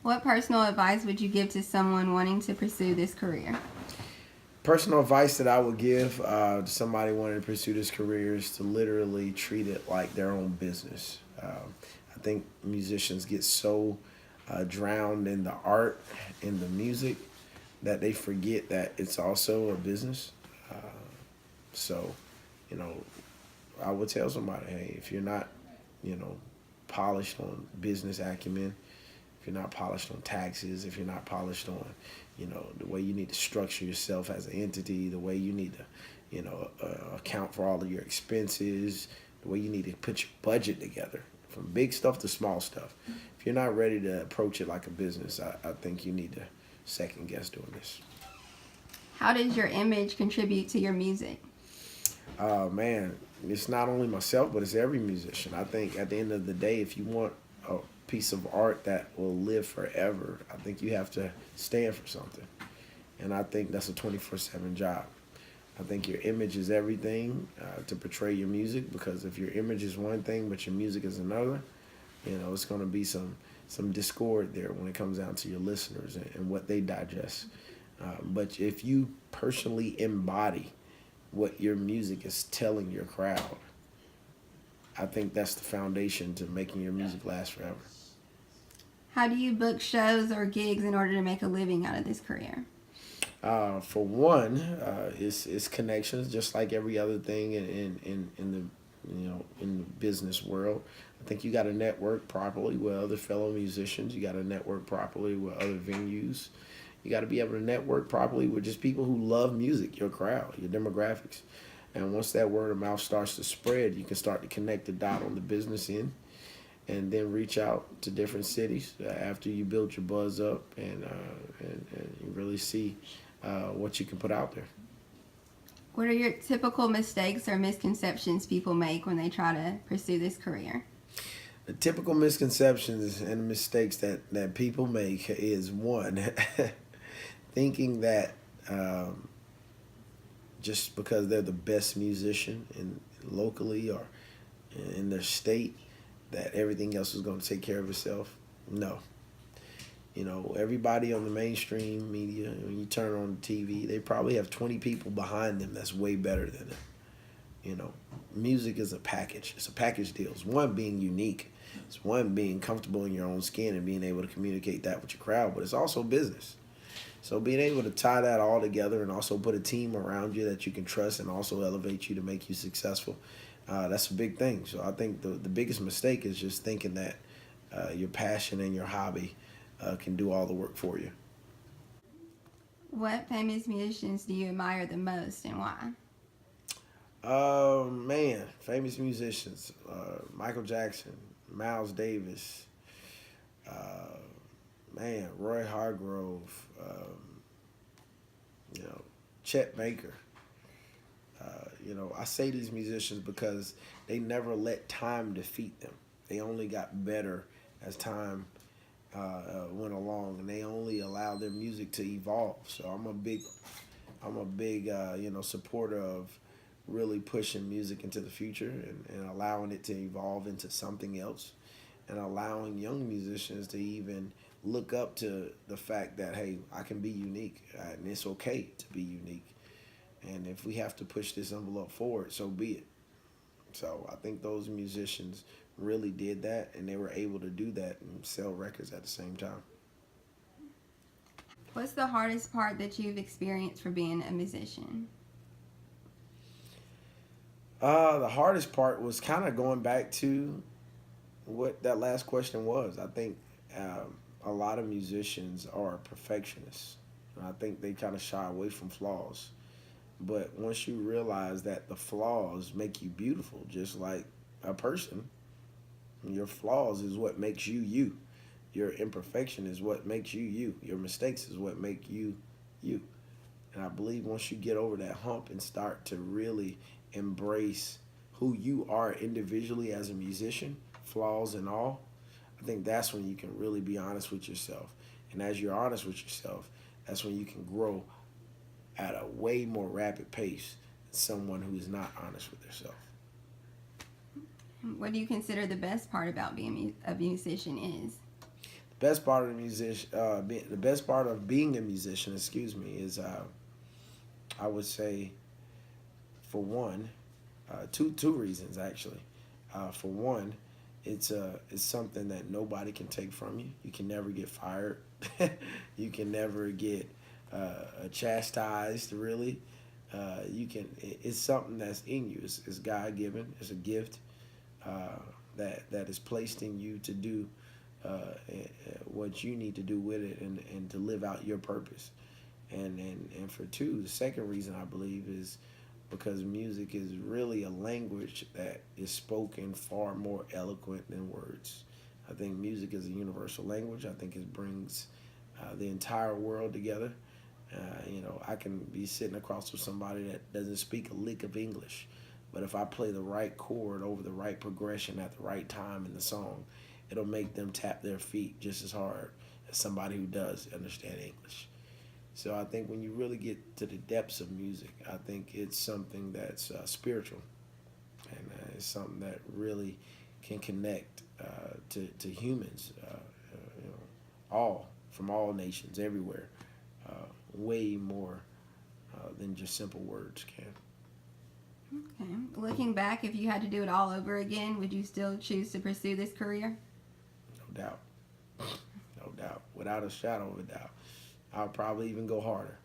What personal advice would you give to someone wanting to pursue this career? Personal advice that I would give to somebody wanting to pursue this career is to literally treat it like their own business. I think musicians get so drowned in the art, in the music, that they forget that it's also a business. Uh, so, you know, I would tell somebody, hey, if you're not, you know, polished on business acumen, if you're not polished on taxes, if you're not polished on, the way you need to structure yourself as an entity, the way you need to, account for all of your expenses, the way you need to put your budget together, from big stuff to small stuff. If you're not ready to approach it like a business, I think you need to second guess doing this. How does your image contribute to your music? Man, it's not only myself, but it's every musician. I think at the end of the day, if you want a piece of art that will live forever, I think you have to stand for something. And I think that's a 24/7 job. I think your image is everything to portray your music, because if your image is one thing but your music is another, it's going to be some discord there when it comes down to your listeners and what they digest. But if you personally embody what your music is telling your crowd, I think that's the foundation to making your music last forever. How do you book shows or gigs in order to make a living out of this career? For one, it's connections, just like every other thing in the in the business world. I think you got to network properly with other fellow musicians. You got to network properly with other venues. You got to be able to network properly with just people who love music, your crowd, your demographics. And once that word of mouth starts to spread, you can start to connect the dot on the business end, and then reach out to different cities after you build your buzz up, and you really see what you can put out there. What are your typical mistakes or misconceptions people make when they try to pursue this career? The typical misconceptions and mistakes that people make is one, thinking that just because they're the best musician locally or in their state, that everything else is going to take care of itself. No. Everybody on the mainstream media, when you turn on the TV, they probably have 20 people behind them that's way better than them. You know, Music is a package. It's a package deal. It's one, being unique. It's one, being comfortable in your own skin and being able to communicate that with your crowd, but it's also business. So being able to tie that all together and also put a team around you that you can trust and also elevate you to make you successful, that's a big thing. So I think the biggest mistake is just thinking that your passion and your hobby can do all the work for you. What famous musicians do you admire the most and why? Man, famous musicians: Michael Jackson, Miles Davis, uh, man, Roy Hargrove, you know, Chet Baker. I say these musicians because they never let time defeat them. They only got better as time went along, and they only allowed their music to evolve. So I'm a big supporter of really pushing music into the future, and allowing it to evolve into something else, and allowing young musicians to even look up to the fact that, hey, I can be unique, and it's okay to be unique. And if we have to push this envelope forward, so be it. So I think those musicians really did that, and they were able to do that and sell records at the same time. What's the hardest part that you've experienced for being a musician? The hardest part was kind of going back to what that last question was. I think a lot of musicians are perfectionists. And I think they kind of shy away from flaws. But once you realize that the flaws make you beautiful, just like a person, your flaws is what makes you you. Your imperfection is what makes you you. Your mistakes is what make you you. And I believe once you get over that hump and start to really embrace who you are individually as a musician, flaws and all, I think that's when you can really be honest with yourself. And as you're honest with yourself, that's when you can grow at a way more rapid pace than someone who is not honest with themselves. What do you consider the best part about being a musician is? The best part of the best part of being a musician, excuse me, is I would say, for one, two reasons actually. For one, it's something that nobody can take from you. You can never get fired. You can never get chastised. Really, you can. It's something that's in you. It's God given. It's a gift that is placed in you to do what you need to do with it, and to live out your purpose. And for two, the second reason I believe is because music is really a language that is spoken far more eloquent than words. I think music is a universal language. I think it brings the entire world together. I can be sitting across with somebody that doesn't speak a lick of English, but if I play the right chord over the right progression at the right time in the song, it'll make them tap their feet just as hard as somebody who does understand English. So I think when you really get to the depths of music, I think it's something that's spiritual, and it's something that really can connect to humans, all from all nations, everywhere, way more than just simple words can. Okay. Looking back, if you had to do it all over again, would you still choose to pursue this career? No doubt, no doubt, without a shadow of a doubt. I'll probably even go harder.